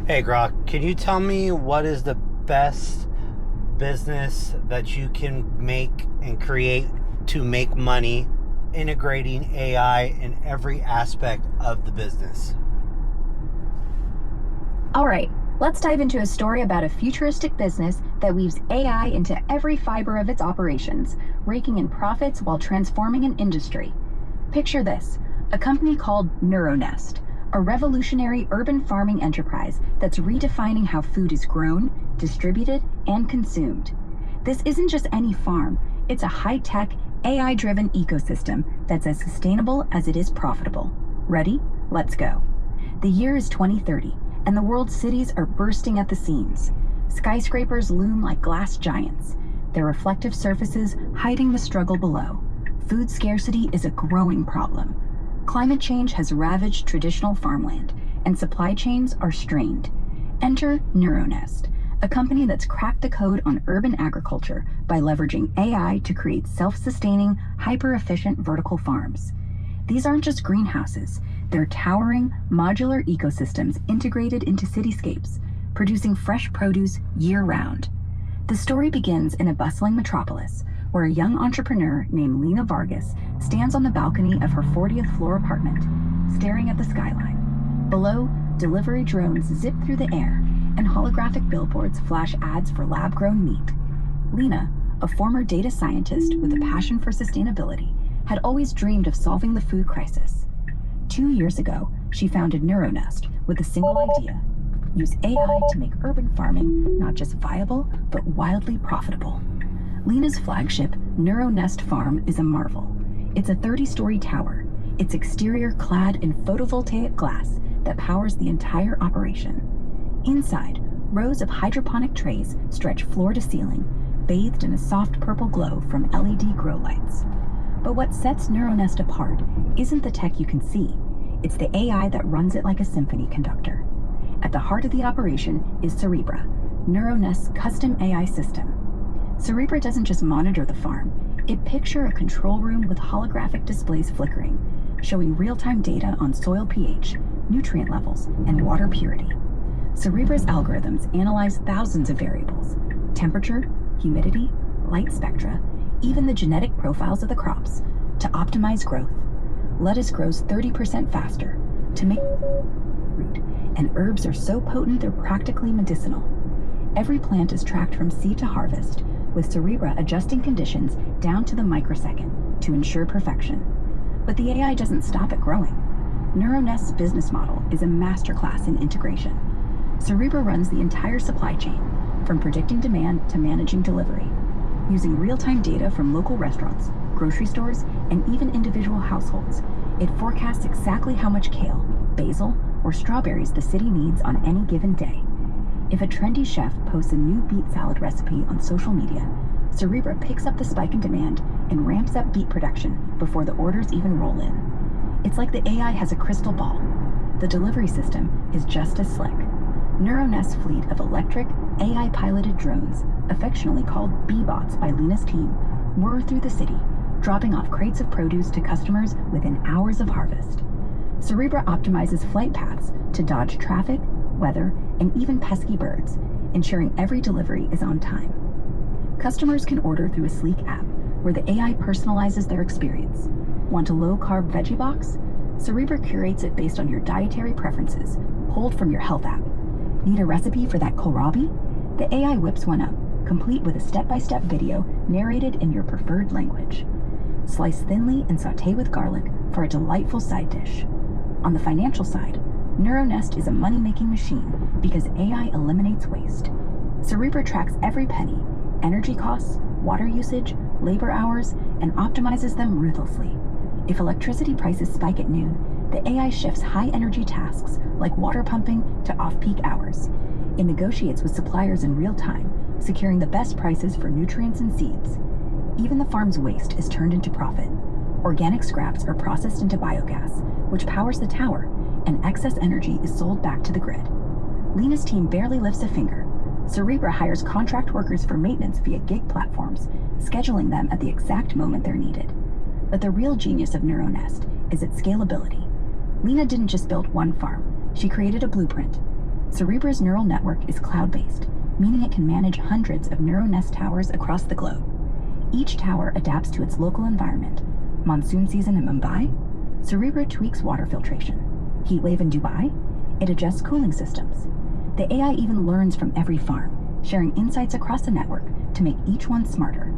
Hey Grok, can you tell me what is the best business that you can make and create to make money integrating AI in every aspect of the business? All right, let's dive into a story about a futuristic business that weaves AI into every fiber of its operations, raking in profits while transforming an industry. Picture this: a company called Neuronest, a revolutionary urban farming enterprise that's redefining how food is grown, distributed, and consumed. This isn't just any farm, it's a high tech, AI driven ecosystem that's as sustainable as it is profitable. Ready? Let's go. The year is 2030, and the world's cities are bursting at the seams. Skyscrapers loom like glass giants, their reflective surfaces hiding the struggle below. Food scarcity is a growing problem. Climate change has ravaged traditional farmland, and supply chains are strained. Enter Neuronest, a company that's cracked the code on urban agriculture by leveraging AI to create self-sustaining, hyper-efficient vertical farms. These aren't just greenhouses, they're towering, modular ecosystems integrated into cityscapes, producing fresh produce year-round. The story begins in a bustling metropolis, where a young entrepreneur named Lena Vargas stands on the balcony of her 40th floor apartment, staring at the skyline. Below, delivery drones zip through the air, and holographic billboards flash ads for lab-grown meat. Lena, a former data scientist with a passion for sustainability, had always dreamed of solving the food crisis. 2 years ago, she founded Neuronest with a single idea: use AI to make urban farming not just viable, but wildly profitable. Lena's flagship, Neuronest Farm, is a marvel. It's a 30-story tower, its exterior clad in photovoltaic glass that powers the entire operation. Inside, rows of hydroponic trays stretch floor to ceiling, bathed in a soft purple glow from LED grow lights. But what sets Neuronest apart isn't the tech you can see, it's the AI that runs it like a symphony conductor. At the heart of the operation is Cerebra, Neuronest's custom AI system. Cerebra doesn't just monitor the farm, it pictures a control room with holographic displays flickering, showing real-time data on soil pH, nutrient levels, and water purity. Cerebra's algorithms analyze thousands of variables: temperature, humidity, light spectra, even the genetic profiles of the crops, to optimize growth. Lettuce grows 30% faster, tomato fruit, and herbs are so potent they're practically medicinal. Every plant is tracked from seed to harvest, with Cerebra adjusting conditions down to the microsecond to ensure perfection. But the AI doesn't stop at growing. Neuronest's business model is a masterclass in integration. Cerebra runs the entire supply chain, from predicting demand to managing delivery. Using real-time data from local restaurants, grocery stores, and even individual households, it forecasts exactly how much kale, basil, or strawberries the city needs on any given day. If a trendy chef posts a new beet salad recipe on social media, Cerebra picks up the spike in demand and ramps up beet production before the orders even roll in. It's like the AI has a crystal ball. The delivery system is just as slick. Neuronest's fleet of electric, AI-piloted drones, affectionately called Bee-Bots by Lena's team, whir through the city, dropping off crates of produce to customers within hours of harvest. Cerebra optimizes flight paths to dodge traffic, weather, and even pesky birds, ensuring every delivery is on time. Customers can order through a sleek app where the AI personalizes their experience. Want a low-carb veggie box? Cerebra curates it based on your dietary preferences, pulled from your health app. Need a recipe for that kohlrabi? The AI whips one up, complete with a step-by-step video narrated in your preferred language. Slice thinly and sauté with garlic for a delightful side dish. On the financial side, Neuronest is a money-making machine because AI eliminates waste. Cerebra tracks every penny: energy costs, water usage, labor hours, and optimizes them ruthlessly. If electricity prices spike at noon, the AI shifts high-energy tasks like water pumping to off-peak hours. It negotiates with suppliers in real time, securing the best prices for nutrients and seeds. Even the farm's waste is turned into profit. Organic scraps are processed into biogas, which powers the tower, and excess energy is sold back to the grid. Lena's team barely lifts a finger. Cerebra hires contract workers for maintenance via gig platforms, scheduling them at the exact moment they're needed. But the real genius of Neuronest is its scalability. Lena didn't just build one farm, she created a blueprint. Cerebra's neural network is cloud-based, meaning it can manage hundreds of NeuroNest towers across the globe. Each tower adapts to its local environment. Monsoon season in Mumbai, Cerebra tweaks water filtration. Heat wave in Dubai, it adjusts cooling systems. The AI even learns from every farm, sharing insights across the network to make each one smarter.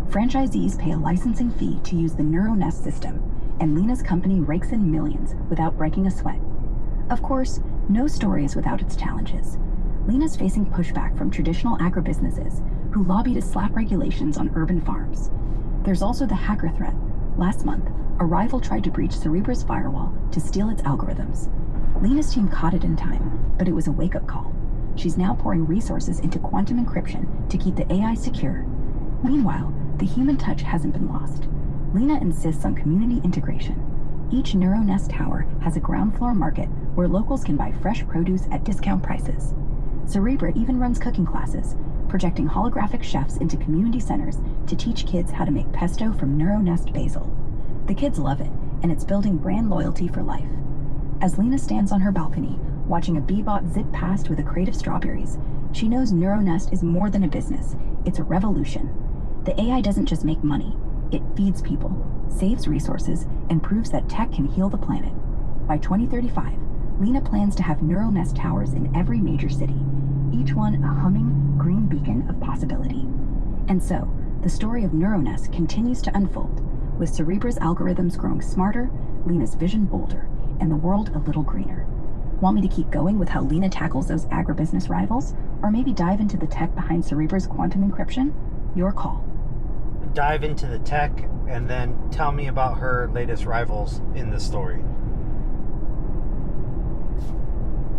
Franchisees pay a licensing fee to use the NeuroNest system, and Lena's company rakes in millions without breaking a sweat. Of course, no story is without its challenges. Lena's facing pushback from traditional agribusinesses who lobby to slap regulations on urban farms. There's also the hacker threat. Last month, a rival tried to breach Cerebra's firewall to steal its algorithms. Lena's team caught it in time, but it was a wake-up call. She's now pouring resources into quantum encryption to keep the AI secure. Meanwhile, the human touch hasn't been lost. Lena insists on community integration. Each NeuroNest tower has a ground floor market where locals can buy fresh produce at discount prices. Cerebra even runs cooking classes, projecting holographic chefs into community centers to teach kids how to make pesto from NeuroNest basil. The kids love it, and it's building brand loyalty for life. As Lena stands on her balcony, watching a bee-bot zip past with a crate of strawberries, she knows NeuroNest is more than a business, it's a revolution. The AI doesn't just make money, it feeds people, saves resources, and proves that tech can heal the planet. By 2035, Lena plans to have NeuroNest towers in every major city, each one a humming, green beacon of possibility. And so, the story of NeuroNest continues to unfold, with Cerebra's algorithms growing smarter, Lena's vision bolder, and the world a little greener. Want me to keep going with how Lena tackles those agribusiness rivals, or maybe dive into the tech behind Cerebra's quantum encryption? Your call. Dive into the tech and then tell me about her latest rivals in the story.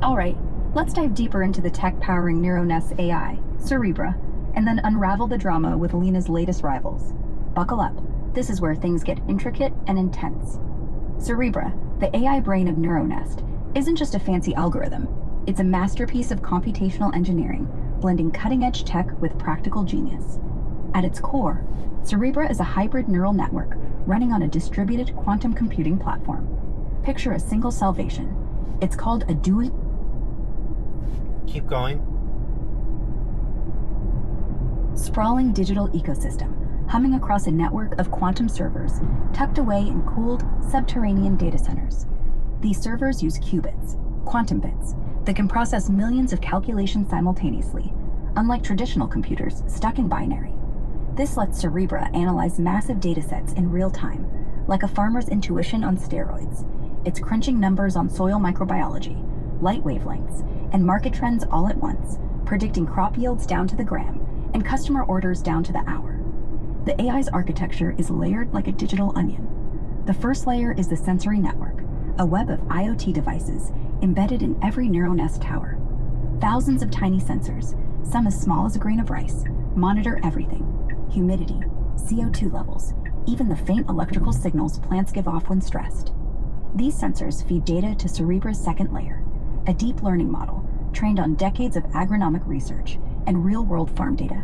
All right, let's dive deeper into the tech powering NeuroNest's AI, Cerebra, and then unravel the drama with Lena's latest rivals. Buckle up, this is where things get intricate and intense. Cerebra, the AI brain of NeuroNest, isn't just a fancy algorithm. It's a masterpiece of computational engineering, blending cutting-edge tech with practical genius. At its core, Cerebra is a hybrid neural network running on a distributed quantum computing platform. Picture a single salvation. It's called a Keep going. sprawling digital ecosystem, humming across a network of quantum servers tucked away in cooled, subterranean data centers. These servers use qubits, quantum bits, that can process millions of calculations simultaneously, unlike traditional computers stuck in binary. This lets Cerebra analyze massive datasets in real time, like a farmer's intuition on steroids. It's crunching numbers on soil microbiology, light wavelengths, and market trends all at once, predicting crop yields down to the gram and customer orders down to the hour. The AI's architecture is layered like a digital onion. The first layer is the sensory network, a web of IoT devices embedded in every NeuroNest tower. Thousands of tiny sensors, some as small as a grain of rice, monitor everything: humidity, CO2 levels, even the faint electrical signals plants give off when stressed. These sensors feed data to Cerebra's second layer, a deep learning model trained on decades of agronomic research and real-world farm data.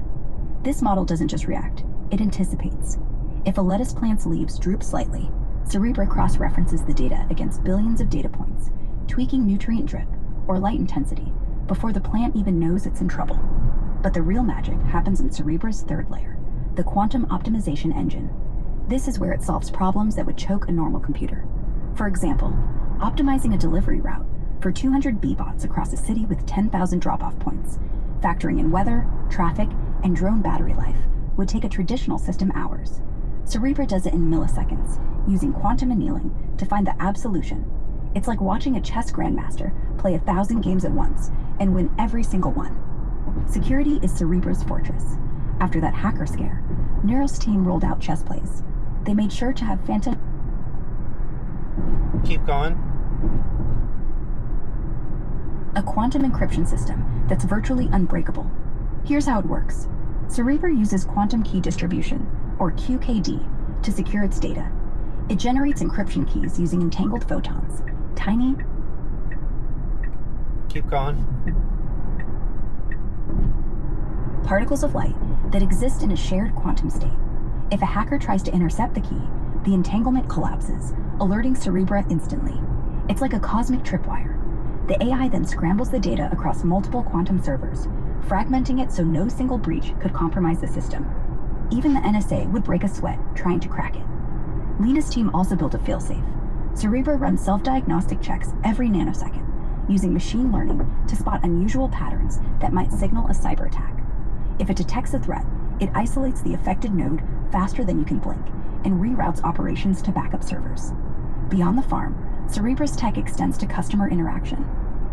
This model doesn't just react, it anticipates. If a lettuce plant's leaves droop slightly, Cerebra cross-references the data against billions of data points, tweaking nutrient drip or light intensity before the plant even knows it's in trouble. But the real magic happens in Cerebra's third layer, the quantum optimization engine. This is where it solves problems that would choke a normal computer. For example, optimizing a delivery route for 200 bee-bots across a city with 10,000 drop-off points, factoring in weather, traffic, and drone battery life, would take a traditional system hours. Cerebra does it in milliseconds, using quantum annealing to find the absolution. It's like watching a chess grandmaster play 1,000 games at once and win every single one. Security is Cerebra's fortress. After that hacker scare, Neuro's team rolled out chess plays. They made sure to have phantom... Keep going. a quantum encryption system that's virtually unbreakable. Here's how it works. Cerebra uses quantum key distribution, or QKD, to secure its data. It generates encryption keys using entangled photons, tiny... Keep going. particles of light that exist in a shared quantum state. If a hacker tries to intercept the key, the entanglement collapses, alerting Cerebra instantly. It's like a cosmic tripwire. The AI then scrambles the data across multiple quantum servers, fragmenting it so no single breach could compromise the system. Even the NSA would break a sweat trying to crack it. Lena's team also built a failsafe. Cerebra runs self-diagnostic checks every nanosecond, using machine learning to spot unusual patterns that might signal a cyber attack. If it detects a threat, it isolates the affected node faster than you can blink and reroutes operations to backup servers. Beyond the farm, Cerebra's tech extends to customer interaction.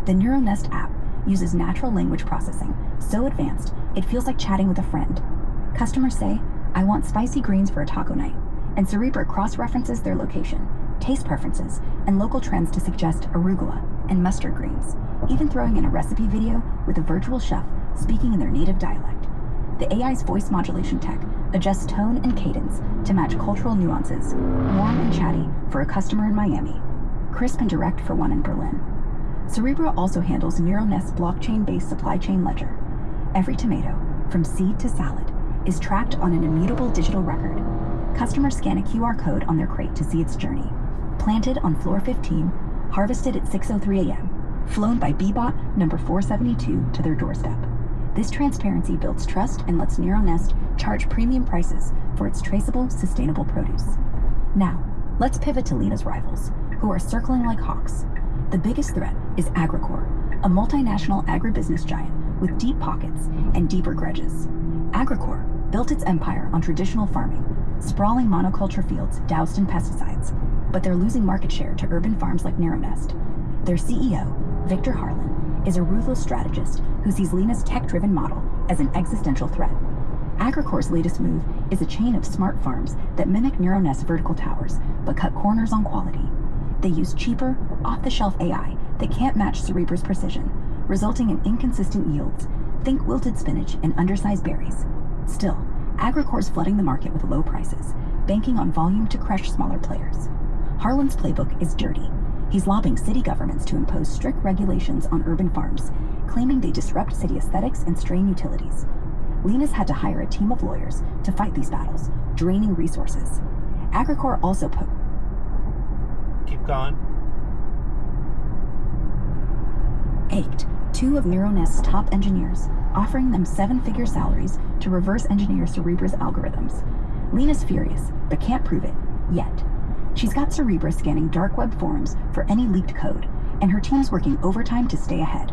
The NeuroNest app uses natural language processing so advanced it feels like chatting with a friend. Customers say, "I want spicy greens for a taco night," and Cerebra cross-references their location, taste preferences, and local trends to suggest arugula and mustard greens, even throwing in a recipe video with a virtual chef speaking in their native dialect. The AI's voice modulation tech adjusts tone and cadence to match cultural nuances, warm and chatty for a customer in Miami, crisp and direct for one in Berlin. Cerebra also handles NeuroNest's blockchain-based supply chain ledger. Every tomato, from seed to salad, is tracked on an immutable digital record. Customers scan a QR code on their crate to see its journey. Planted on floor 15, harvested at 6:03 a.m., flown by Bebot number 472 to their doorstep. This transparency builds trust and lets NeuroNest charge premium prices for its traceable, sustainable produce. Now, let's pivot to Lena's rivals, who are circling like hawks. The biggest threat is Agricor, a multinational agribusiness giant with deep pockets and deeper grudges. Agricor built its empire on traditional farming, sprawling monoculture fields doused in pesticides, but they're losing market share to urban farms like NeuroNest. Their CEO, Victor Harlan, is a ruthless strategist who sees Lena's tech-driven model as an existential threat. Agricor's latest move is a chain of smart farms that mimic NeuroNest's vertical towers, but cut corners on quality. They use cheaper, off-the-shelf AI that can't match Cerebra's precision, resulting in inconsistent yields. Think wilted spinach and undersized berries. Still, Agricor's flooding the market with low prices, banking on volume to crush smaller players. Harlan's playbook is dirty. He's lobbying city governments to impose strict regulations on urban farms, claiming they disrupt city aesthetics and strain utilities. Lena's had to hire a team of lawyers to fight these battles, draining resources. Agricor also Keep going. ached two of NeuroNest's top engineers, offering them seven-figure salaries to reverse engineer Cerebra's algorithms. Lena's furious, but can't prove it, yet. She's got Cerebra scanning dark web forums for any leaked code, and her team's working overtime to stay ahead.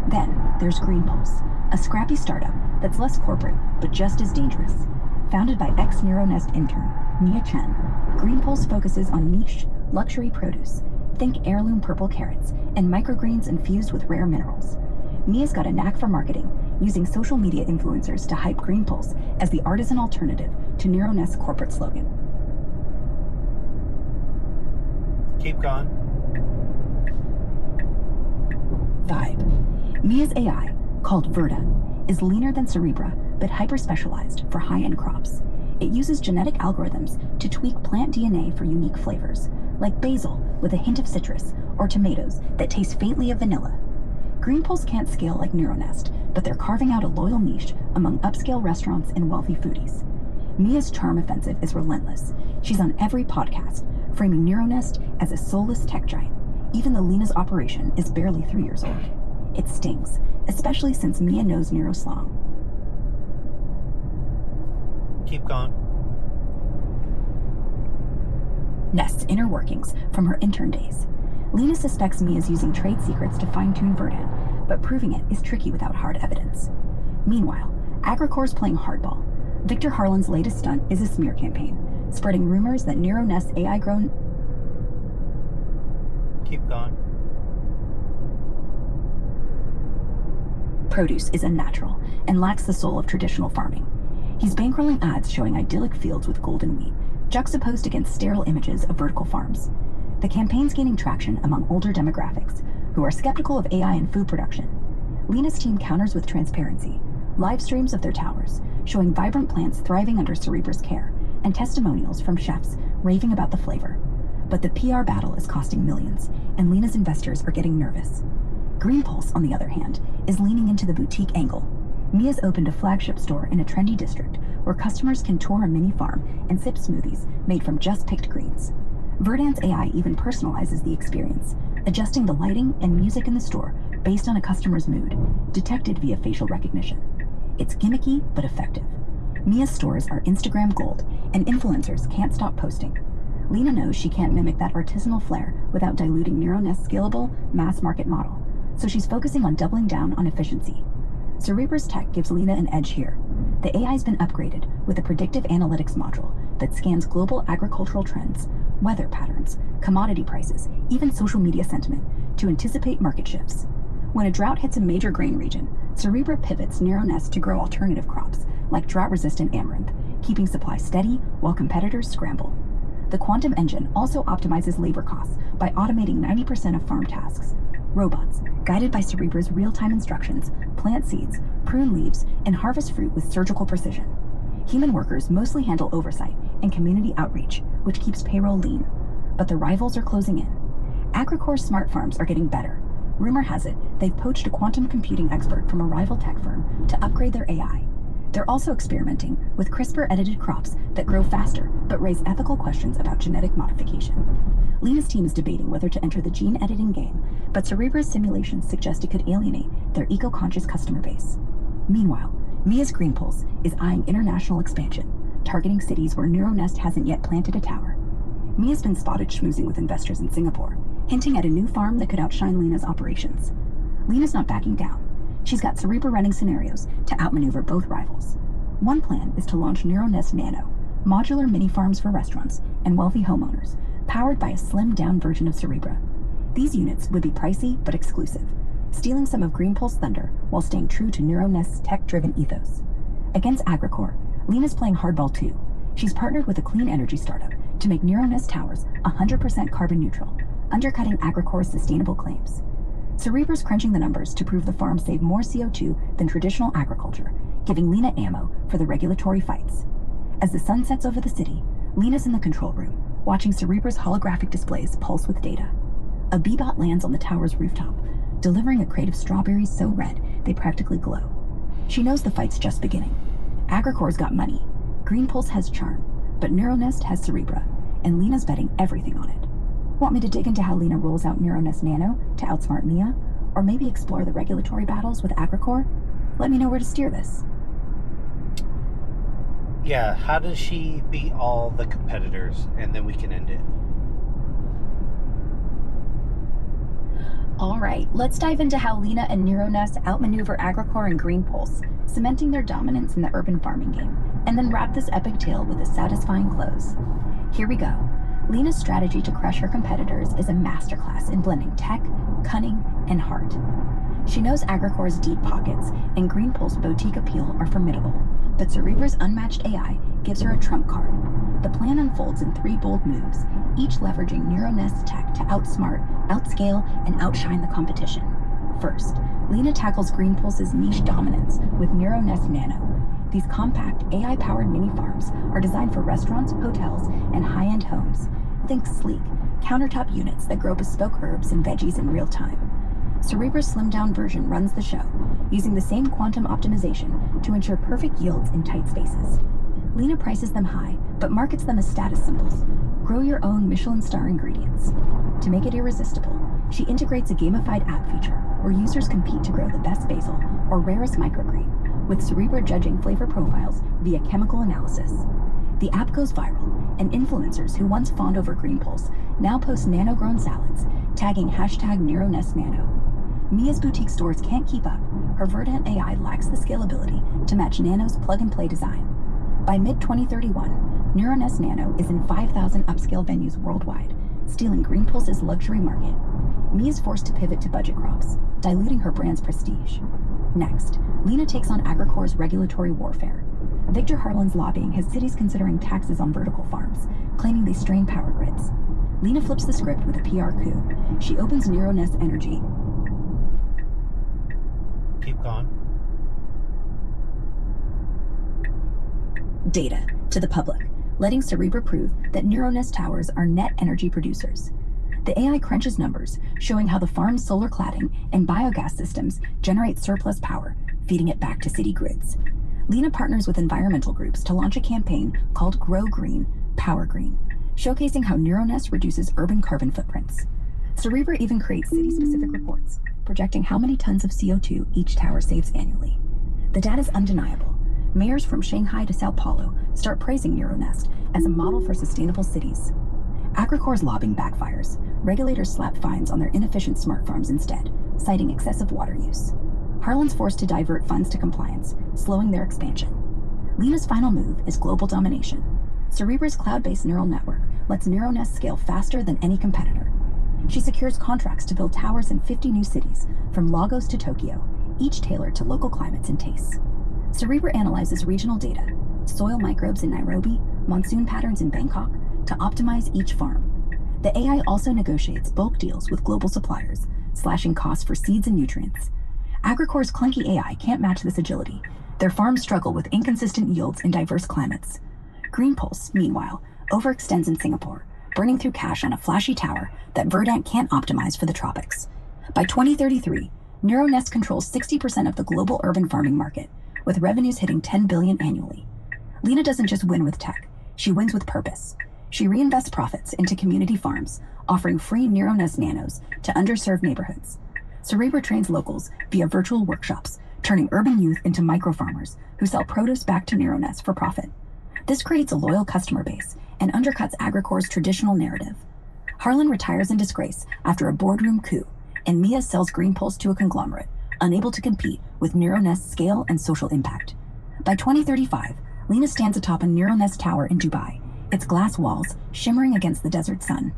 Then there's GreenPulse, a scrappy startup that's less corporate but just as dangerous. Founded by ex-NeuroNest intern Mia Chen, GreenPulse focuses on niche, luxury produce. Think heirloom purple carrots and microgreens infused with rare minerals. Mia's got a knack for marketing, using social media influencers to hype GreenPulse as the artisan alternative to NeuroNest's corporate slogan. Keep going. Vibe. Mia's AI, called Verda, is leaner than Cerebra, but hyper-specialized for high-end crops. It uses genetic algorithms to tweak plant DNA for unique flavors, like basil with a hint of citrus, or tomatoes that taste faintly of vanilla. GreenPulse can't scale like NeuroNest, but they're carving out a loyal niche among upscale restaurants and wealthy foodies. Mia's charm offensive is relentless. She's on every podcast, framing NeuroNest as a soulless tech giant, even though Lena's operation is barely 3 years old. It stings, especially since Mia knows NeuroSlang. Keep going. Nest's inner workings from her intern days. Lena suspects Mia's using trade secrets to fine-tune Verdant, but proving it is tricky without hard evidence. Meanwhile, Agricor's playing hardball. Victor Harlan's latest stunt is a smear campaign, spreading rumors that NeuroNest's AI-grown... Keep going. produce is unnatural and lacks the soul of traditional farming. He's bankrolling ads showing idyllic fields with golden wheat, juxtaposed against sterile images of vertical farms. The campaign's gaining traction among older demographics, who are skeptical of AI in food production. Lena's team counters with transparency, live streams of their towers, showing vibrant plants thriving under Cerebra's care, and testimonials from chefs raving about the flavor. But the PR battle is costing millions, and Lena's investors are getting nervous. GreenPulse, on the other hand, is leaning into the boutique angle. Mia's opened a flagship store in a trendy district where customers can tour a mini farm and sip smoothies made from just picked greens. Verdant's AI even personalizes the experience, adjusting the lighting and music in the store based on a customer's mood, detected via facial recognition. It's gimmicky but effective. Mia's stores are Instagram gold, and influencers can't stop posting. Lena knows she can't mimic that artisanal flair without diluting NeuroNest's scalable, mass-market model, so she's focusing on doubling down on efficiency. Cerebra's tech gives Lena an edge here. The AI's been upgraded with a predictive analytics module that scans global agricultural trends, weather patterns, commodity prices, even social media sentiment to anticipate market shifts. When a drought hits a major grain region, Cerebra pivots NeuroNest to grow alternative crops like drought-resistant amaranth, keeping supply steady while competitors scramble. The Quantum Engine also optimizes labor costs by automating 90% of farm tasks. Robots, guided by Cerebra's real-time instructions, plant seeds, prune leaves, and harvest fruit with surgical precision. Human workers mostly handle oversight and community outreach, which keeps payroll lean. But the rivals are closing in. AgriCore's smart farms are getting better. Rumor has it they've poached a quantum computing expert from a rival tech firm to upgrade their AI. They're also experimenting with CRISPR-edited crops that grow faster but raise ethical questions about genetic modification. Lena's team is debating whether to enter the gene editing game, but Cerebra's simulations suggest it could alienate their eco-conscious customer base. Meanwhile, Mia's Green Pulse is eyeing international expansion, targeting cities where NeuroNest hasn't yet planted a tower. Mia's been spotted schmoozing with investors in Singapore, hinting at a new farm that could outshine Lena's operations. Lena's not backing down. She's got Cerebra running scenarios to outmaneuver both rivals. One plan is to launch NeuroNest Nano, modular mini farms for restaurants and wealthy homeowners, powered by a slimmed-down version of Cerebra. These units would be pricey but exclusive, stealing some of Green Pulse thunder while staying true to NeuroNest's tech-driven ethos. Against AgriCore, Lena's playing hardball too. She's partnered with a clean energy startup to make NeuroNest towers 100% carbon neutral, undercutting AgriCore's sustainable claims. Cerebra's crunching the numbers to prove the farms save more CO2 than traditional agriculture, giving Lena ammo for the regulatory fights. As the sun sets over the city, Lena's in the control room, watching Cerebra's holographic displays pulse with data. A bee-bot lands on the tower's rooftop, delivering a crate of strawberries so red they practically glow. She knows the fight's just beginning. AgriCore's got money, Green Pulse has charm, but NeuroNest has Cerebra, and Lena's betting everything on it. Want me to dig into how Lena rolls out NeuroNest Nano to outsmart Mia? Or maybe explore the regulatory battles with AgriCore? Let me know where to steer this. Yeah, how does she beat all the competitors? And then we can end it. All right, let's dive into how Lena and NeuroNest outmaneuver AgriCore and Green Pulse, cementing their dominance in the urban farming game, and then wrap this epic tale with a satisfying close. Here we go. Lena's strategy to crush her competitors is a masterclass in blending tech, cunning, and heart. She knows AgriCore's deep pockets and Green Pulse's boutique appeal are formidable, but Cerebra's unmatched AI gives her a trump card. The plan unfolds in 3 bold moves, each leveraging NeuroNest's tech to outsmart, outscale, and outshine the competition. First, Lena tackles Green Pulse's niche dominance with NeuroNest Nano. These compact, AI-powered mini-farms are designed for restaurants, hotels, and high-end homes. Think sleek, countertop units that grow bespoke herbs and veggies in real time. Cerebra's slimmed-down version runs the show, using the same quantum optimization to ensure perfect yields in tight spaces. Lena prices them high, but markets them as status symbols. Grow your own Michelin star ingredients. To make it irresistible, she integrates a gamified app feature where users compete to grow the best basil or rarest microgreen, with Cerebra judging flavor profiles via chemical analysis. The app goes viral, and influencers who once fawned over Green Pulse now post nano-grown salads, tagging #NeuroNestNano. Mia's boutique stores can't keep up. Her Verdant AI lacks the scalability to match Nano's plug-and-play design. By mid-2031, NeuroNest Nano is in 5,000 upscale venues worldwide, stealing Green Pulse's luxury market. Mia's forced to pivot to budget crops, diluting her brand's prestige. Next, Lena takes on AgriCore's regulatory warfare. Victor Harlan's lobbying has cities considering taxes on vertical farms, claiming they strain power grids. Lena flips the script with a PR coup. She opens NeuroNest Energy. Keep going. Data to the public, letting Cerebra prove that NeuroNest towers are net energy producers. The AI crunches numbers, showing how the farm's solar cladding and biogas systems generate surplus power, feeding it back to city grids. Lena partners with environmental groups to launch a campaign called Grow Green, Power Green, showcasing how NeuroNest reduces urban carbon footprints. Cerebra even creates city-specific reports, projecting how many tons of CO2 each tower saves annually. The data is undeniable. Mayors from Shanghai to Sao Paulo start praising NeuroNest as a model for sustainable cities. Agricor's lobbying backfires. Regulators slap fines on their inefficient smart farms instead, citing excessive water use. Harlan's forced to divert funds to compliance, slowing their expansion. Lena's final move is global domination. Cerebra's cloud-based neural network lets NeuroNest scale faster than any competitor. She secures contracts to build towers in 50 new cities, from Lagos to Tokyo, each tailored to local climates and tastes. Cerebra analyzes regional data, soil microbes in Nairobi, monsoon patterns in Bangkok, to optimize each farm. The AI also negotiates bulk deals with global suppliers, slashing costs for seeds and nutrients. Agricor's clunky AI can't match this agility. Their farms struggle with inconsistent yields in diverse climates. GreenPulse, meanwhile, overextends in Singapore, burning through cash on a flashy tower that Verdant can't optimize for the tropics. By 2033, NeuroNest controls 60% of the global urban farming market, with revenues hitting $10 billion annually. Lena doesn't just win with tech, she wins with purpose. She reinvests profits into community farms, offering free NeuroNest nanos to underserved neighborhoods. Cerebra trains locals via virtual workshops, turning urban youth into micro-farmers who sell produce back to NeuroNest for profit. This creates a loyal customer base and undercuts Agricor's traditional narrative. Harlan retires in disgrace after a boardroom coup, and Mia sells GreenPulse to a conglomerate, unable to compete with NeuroNest's scale and social impact. By 2035, Lena stands atop a NeuroNest tower in Dubai, its glass walls shimmering against the desert sun.